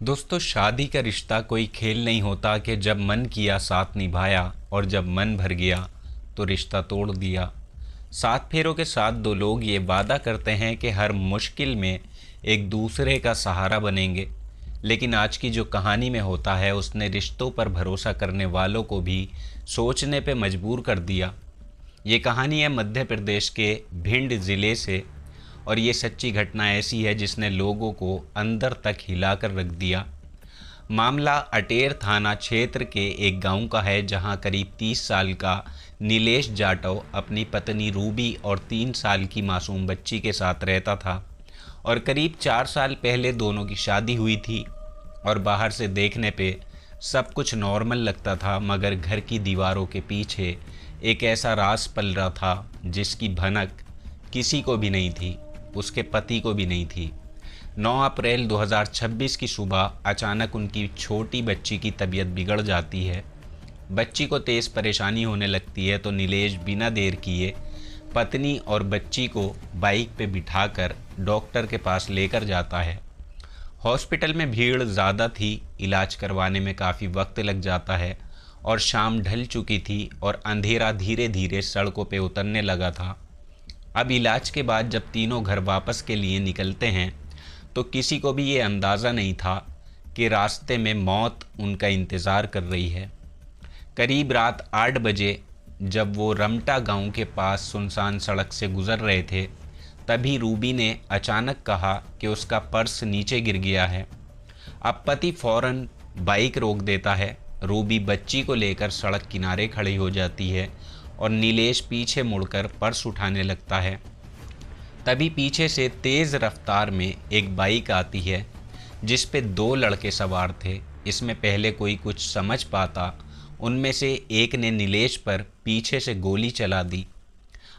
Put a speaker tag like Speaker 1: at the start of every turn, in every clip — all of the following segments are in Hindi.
Speaker 1: दोस्तों, शादी का रिश्ता कोई खेल नहीं होता कि जब मन किया साथ निभाया और जब मन भर गया तो रिश्ता तोड़ दिया। सात फेरों के साथ दो लोग ये वादा करते हैं कि हर मुश्किल में एक दूसरे का सहारा बनेंगे, लेकिन आज की जो कहानी में होता है उसने रिश्तों पर भरोसा करने वालों को भी सोचने पे मजबूर कर दिया। ये कहानी है मध्य प्रदेश के भिंड ज़िले से, और ये सच्ची घटना ऐसी है जिसने लोगों को अंदर तक हिलाकर रख दिया। मामला अटेर थाना क्षेत्र के एक गांव का है, जहां करीब 30 साल का नीलेश जाटव अपनी पत्नी रूबी और 3 साल की मासूम बच्ची के साथ रहता था। और करीब 4 साल पहले दोनों की शादी हुई थी और बाहर से देखने पे सब कुछ नॉर्मल लगता था, मगर घर की दीवारों के पीछे एक ऐसा राज पल रहा था जिसकी भनक किसी को भी नहीं थी, उसके पति को भी नहीं थी। 9 अप्रैल 2026 की सुबह अचानक उनकी छोटी बच्ची की तबीयत बिगड़ जाती है। बच्ची को तेज़ परेशानी होने लगती है तो नीलेश बिना देर किए पत्नी और बच्ची को बाइक पे बिठाकर डॉक्टर के पास लेकर जाता है। हॉस्पिटल में भीड़ ज़्यादा थी, इलाज करवाने में काफ़ी वक्त लग जाता है और शाम ढल चुकी थी और अंधेरा धीरे धीरे सड़कों पे उतरने लगा था। अब इलाज के बाद जब तीनों घर वापस के लिए निकलते हैं तो किसी को भी ये अंदाज़ा नहीं था कि रास्ते में मौत उनका इंतज़ार कर रही है। करीब रात 8 बजे जब वो रमटा गांव के पास सुनसान सड़क से गुज़र रहे थे, तभी रूबी ने अचानक कहा कि उसका पर्स नीचे गिर गया है। अब पति फ़ौरन बाइक रोक देता है। रूबी बच्ची को लेकर सड़क किनारे खड़ी हो जाती है और नीलेश पीछे मुड़कर पर्स उठाने लगता है। तभी पीछे से तेज़ रफ्तार में एक बाइक आती है जिस पे 2 लड़के सवार थे। इसमें पहले कोई कुछ समझ पाता, उनमें से एक ने नीलेश पर पीछे से गोली चला दी।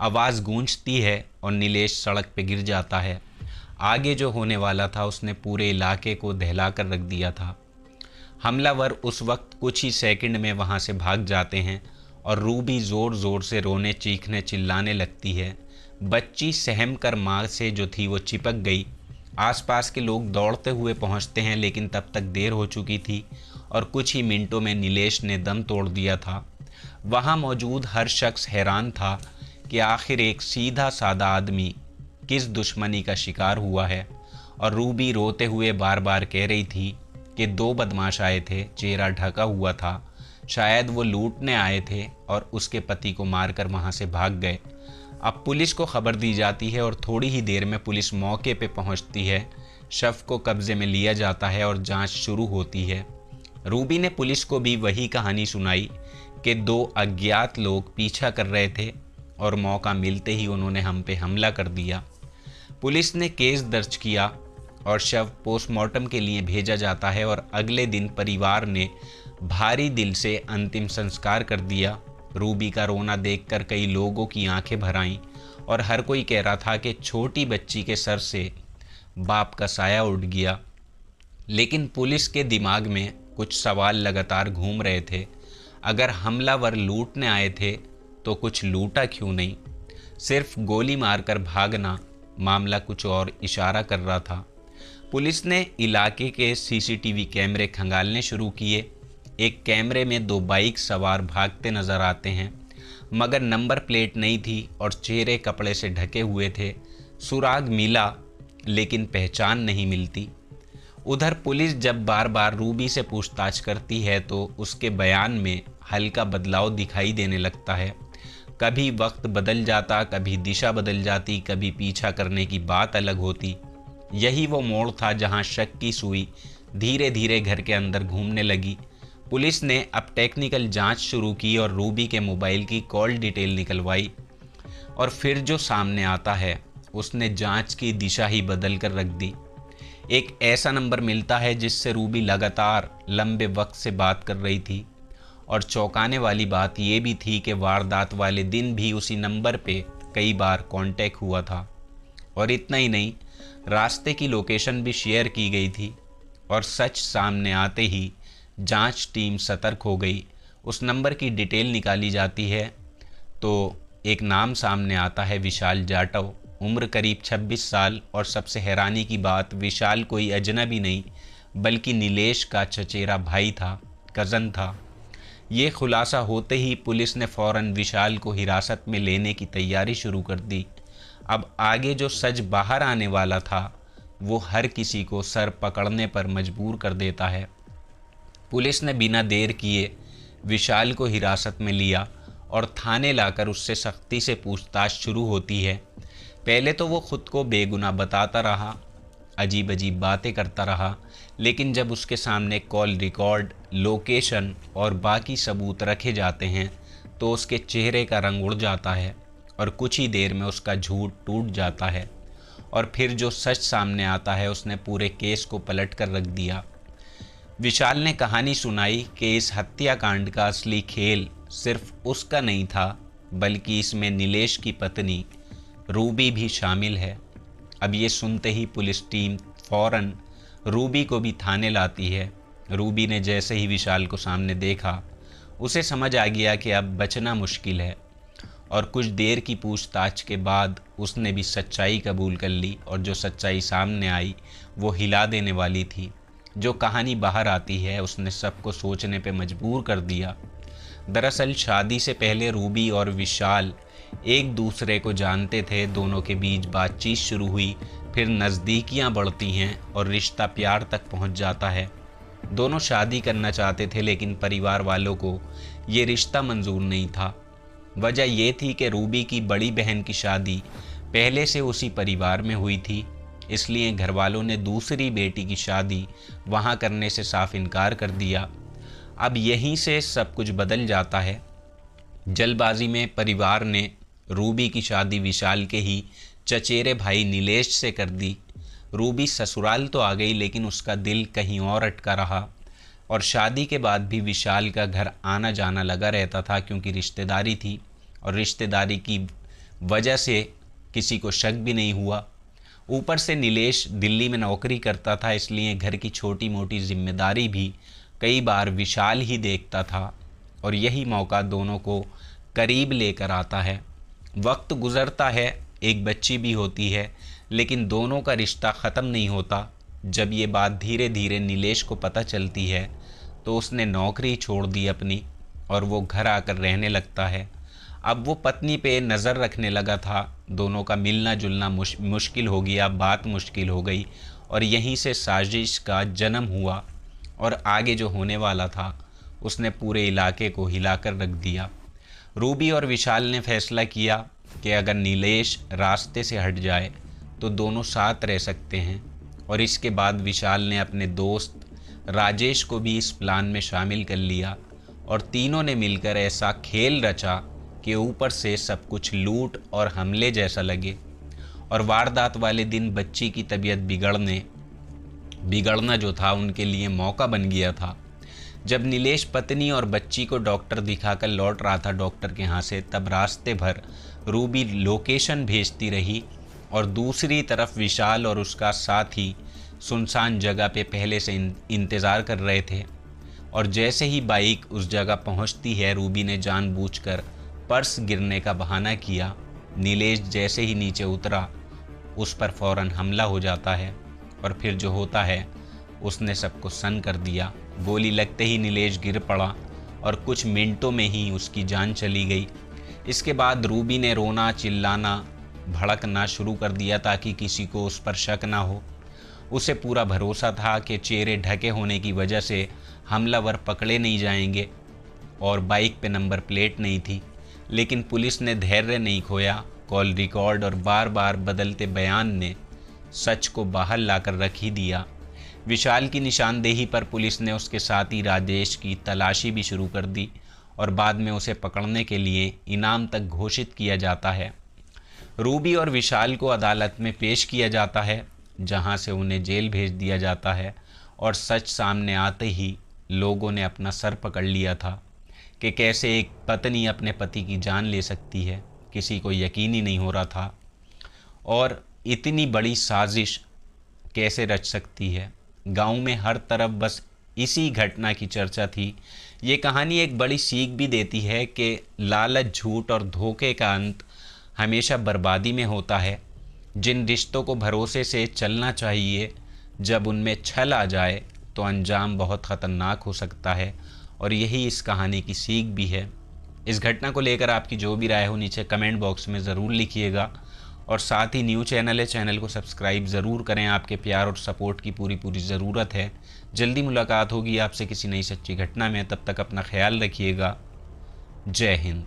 Speaker 1: आवाज़ गूंजती है और नीलेश सड़क पे गिर जाता है। आगे जो होने वाला था उसने पूरे इलाके को दहला कर रख दिया था। हमलावर उस वक्त कुछ ही सेकंड में वहाँ से भाग जाते हैं और रूबी ज़ोर ज़ोर से रोने चीखने चिल्लाने लगती है। बच्ची सहम कर माँ से जो थी वो चिपक गई। आसपास के लोग दौड़ते हुए पहुँचते हैं, लेकिन तब तक देर हो चुकी थी और कुछ ही मिनटों में नीलेश ने दम तोड़ दिया था। वहाँ मौजूद हर शख्स हैरान था कि आखिर एक सीधा साधा आदमी किस दुश्मनी का शिकार हुआ है। और रूबी रोते हुए बार बार कह रही थी कि 2 बदमाश आए थे, चेहरा ढका हुआ था, शायद वो लूटने आए थे और उसके पति को मारकर वहाँ से भाग गए। अब पुलिस को खबर दी जाती है और थोड़ी ही देर में पुलिस मौके पे पहुँचती है। शव को कब्जे में लिया जाता है और जांच शुरू होती है। रूबी ने पुलिस को भी वही कहानी सुनाई कि 2 अज्ञात लोग पीछा कर रहे थे और मौका मिलते ही उन्होंने हम पे हमला कर दिया। पुलिस ने केस दर्ज किया और शव पोस्टमार्टम के लिए भेजा जाता है और अगले दिन परिवार ने भारी दिल से अंतिम संस्कार कर दिया। रूबी का रोना देखकर कई लोगों की आंखें भर आईं और हर कोई कह रहा था कि छोटी बच्ची के सर से बाप का साया उठ गया। लेकिन पुलिस के दिमाग में कुछ सवाल लगातार घूम रहे थे। अगर हमलावर लूटने आए थे तो कुछ लूटा क्यों नहीं? सिर्फ गोली मारकर भागना मामला कुछ और इशारा कर रहा था। पुलिस ने इलाके के सीसीटीवी कैमरे खंगालने शुरू किए। एक कैमरे में 2 बाइक सवार भागते नजर आते हैं, मगर नंबर प्लेट नहीं थी और चेहरे कपड़े से ढके हुए थे। सुराग मिला लेकिन पहचान नहीं मिलती। उधर पुलिस जब बार बार रूबी से पूछताछ करती है तो उसके बयान में हल्का बदलाव दिखाई देने लगता है। कभी वक्त बदल जाता, कभी दिशा बदल जाती, कभी पीछा करने की बात अलग होती। यही वो मोड़ था जहां शक की सुई धीरे धीरे घर के अंदर घूमने लगी। पुलिस ने अब टेक्निकल जांच शुरू की और रूबी के मोबाइल की कॉल डिटेल निकलवाई, और फिर जो सामने आता है उसने जांच की दिशा ही बदल कर रख दी। एक ऐसा नंबर मिलता है जिससे रूबी लगातार लंबे वक्त से बात कर रही थी, और चौंकाने वाली बात यह भी थी कि वारदात वाले दिन भी उसी नंबर पे कई बार कांटेक्ट हुआ था। और इतना ही नहीं, रास्ते की लोकेशन भी शेयर की गई थी। और सच सामने आते ही जांच टीम सतर्क हो गई। उस नंबर की डिटेल निकाली जाती है तो एक नाम सामने आता है, विशाल जाटव। उम्र करीब 26 साल, और सबसे हैरानी की बात, विशाल कोई अजनबी नहीं बल्कि नीलेश का चचेरा भाई था, कज़न था। ये खुलासा होते ही पुलिस ने फ़ौरन विशाल को हिरासत में लेने की तैयारी शुरू कर दी। अब आगे जो सच बाहर आने वाला था वो हर किसी को सर पकड़ने पर मजबूर कर देता है। पुलिस ने बिना देर किए विशाल को हिरासत में लिया और थाने लाकर उससे सख्ती से पूछताछ शुरू होती है। पहले तो वो खुद को बेगुनाह बताता रहा, अजीब अजीब बातें करता रहा, लेकिन जब उसके सामने कॉल रिकॉर्ड, लोकेशन और बाकी सबूत रखे जाते हैं तो उसके चेहरे का रंग उड़ जाता है और कुछ ही देर में उसका झूठ टूट जाता है और फिर जो सच सामने आता है उसने पूरे केस को पलट कर रख दिया। विशाल ने कहानी सुनाई कि इस हत्याकांड का असली खेल सिर्फ उसका नहीं था, बल्कि इसमें नीलेश की पत्नी रूबी भी शामिल है। अब ये सुनते ही पुलिस टीम फौरन रूबी को भी थाने लाती है। रूबी ने जैसे ही विशाल को सामने देखा उसे समझ आ गया कि अब बचना मुश्किल है और कुछ देर की पूछताछ के बाद उसने भी सच्चाई कबूल कर ली और जो सच्चाई सामने आई वो हिला देने वाली थी। जो कहानी बाहर आती है उसने सबको सोचने पे मजबूर कर दिया। दरअसल शादी से पहले रूबी और विशाल एक दूसरे को जानते थे। दोनों के बीच बातचीत शुरू हुई, फिर नज़दीकियां बढ़ती हैं और रिश्ता प्यार तक पहुंच जाता है। दोनों शादी करना चाहते थे लेकिन परिवार वालों को ये रिश्ता मंजूर नहीं था। वजह ये थी कि रूबी की बड़ी बहन की शादी पहले से उसी परिवार में हुई थी, इसलिए घर वालों ने दूसरी बेटी की शादी वहाँ करने से साफ इनकार कर दिया। अब यहीं से सब कुछ बदल जाता है। जल्दबाजी में परिवार ने रूबी की शादी विशाल के ही चचेरे भाई नीलेश से कर दी। रूबी ससुराल तो आ गई लेकिन उसका दिल कहीं और अटका रहा और शादी के बाद भी विशाल का घर आना जाना लगा रहता था, क्योंकि रिश्तेदारी थी और रिश्तेदारी की वजह से किसी को शक भी नहीं हुआ। ऊपर से नीलेश दिल्ली में नौकरी करता था, इसलिए घर की छोटी मोटी जिम्मेदारी भी कई बार विशाल ही देखता था और यही मौका दोनों को करीब लेकर आता है। वक्त गुज़रता है, एक बच्ची भी होती है, लेकिन दोनों का रिश्ता ख़त्म नहीं होता। जब ये बात धीरे धीरे नीलेश को पता चलती है तो उसने नौकरी छोड़ दी अपनी और वो घर आकर रहने लगता है। अब वो पत्नी पे नज़र रखने लगा था। दोनों का मिलना जुलना मुश्किल हो गया, बात मुश्किल हो गई और यहीं से साजिश का जन्म हुआ और आगे जो होने वाला था उसने पूरे इलाके को हिलाकर रख दिया। रूबी और विशाल ने फैसला किया कि अगर नीलेश रास्ते से हट जाए तो दोनों साथ रह सकते हैं और इसके बाद विशाल ने अपने दोस्त राजेश को भी इस प्लान में शामिल कर लिया और तीनों ने मिलकर ऐसा खेल रचा कि ऊपर से सब कुछ लूट और हमले जैसा लगे। और वारदात वाले दिन बच्ची की तबीयत बिगड़ना जो था उनके लिए मौका बन गया था। जब नीलेश पत्नी और बच्ची को डॉक्टर दिखाकर लौट रहा था डॉक्टर के यहाँ से, तब रास्ते भर रूबी लोकेशन भेजती रही और दूसरी तरफ विशाल और उसका साथी सुनसान जगह पे पहले से इंतज़ार कर रहे थे। और जैसे ही बाइक उस जगह पहुंचती है, रूबी ने जानबूझकर पर्स गिरने का बहाना किया। नीलेश जैसे ही नीचे उतरा उस पर फ़ौरन हमला हो जाता है और फिर जो होता है उसने सबको सन्न कर दिया। गोली लगते ही नीलेश गिर पड़ा और कुछ मिनटों में ही उसकी जान चली गई। इसके बाद रूबी ने रोना चिल्लाना भड़कना शुरू कर दिया ताकि किसी को उस पर शक ना हो। उसे पूरा भरोसा था कि चेहरे ढके होने की वजह से हमलावर पकड़े नहीं जाएंगे और बाइक पे नंबर प्लेट नहीं थी, लेकिन पुलिस ने धैर्य नहीं खोया। कॉल रिकॉर्ड और बार बार बदलते बयान ने सच को बाहर लाकर रख ही दिया। विशाल की निशानदेही पर पुलिस ने उसके साथी राजेश की तलाशी भी शुरू कर दी और बाद में उसे पकड़ने के लिए इनाम तक घोषित किया जाता है। रूबी और विशाल को अदालत में पेश किया जाता है, जहां से उन्हें जेल भेज दिया जाता है और सच सामने आते ही लोगों ने अपना सर पकड़ लिया था कि कैसे एक पत्नी अपने पति की जान ले सकती है। किसी को यकीन ही नहीं हो रहा था और इतनी बड़ी साजिश कैसे रच सकती है। गांव में हर तरफ बस इसी घटना की चर्चा थी। ये कहानी एक बड़ी सीख भी देती है कि लालच, झूठ और धोखे का अंत हमेशा बर्बादी में होता है। जिन रिश्तों को भरोसे से चलना चाहिए, जब उनमें छल आ जाए तो अंजाम बहुत ख़तरनाक हो सकता है। और यही इस कहानी की सीख भी है। इस घटना को लेकर आपकी जो भी राय हो नीचे कमेंट बॉक्स में ज़रूर लिखिएगा। और साथ ही न्यू चैनल है, चैनल को सब्सक्राइब ज़रूर करें। आपके प्यार और सपोर्ट की पूरी पूरी ज़रूरत है। जल्दी मुलाकात होगी आपसे किसी नई सच्ची घटना में। तब तक अपना ख्याल रखिएगा। जय हिंद।